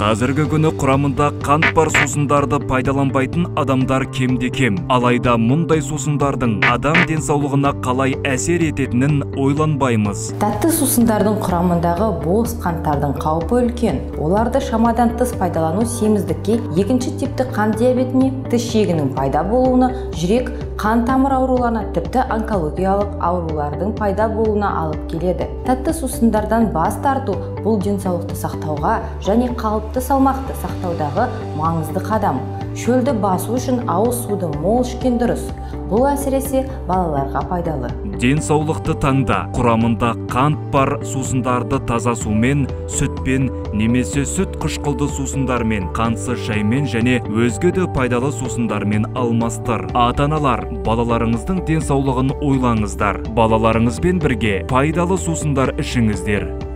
Қазіргі күні құрамында қант бар сусындарды пайдаланбайтын адамдар кемде-кем. Алайда мұндай сусындардың адам денсаулығына қалай әсер ететінін ойланбаймыз. Тәтті сусындардың құрамындағы бос қанттардың қаупі үлкен. Оларды шамадан тыс пайдалану семіздікке, екінші типті қант диабетіне, тіс шегінің пайда болуына, жүрек, қан тамыр ауруларына, тіпті онкологиялық аурулардың пайда болуына алып келеді. Тәтті сусындардан бас тарту бұл денсаулықты сақтауға және қалыпты салмақты сақтаудағы маңызды қадам. Шөлді басу үшін ауыз суды мол ішкен дұрыс. Бұл әсіресе балаларға пайдалы. Денсаулықты таңда. Құрамында қант бар сусындарды таза сумен, сүтпен, немесе сүт қышқылды сусындармен, қантсыз шаймен және өзге де пайдалы сусындармен алмастыр. Ата-аналар, балаларыңыздың денсаулығын ойлаңыздар. Балаларыңызбен бірге пайдалы сусындар ішіңіздер.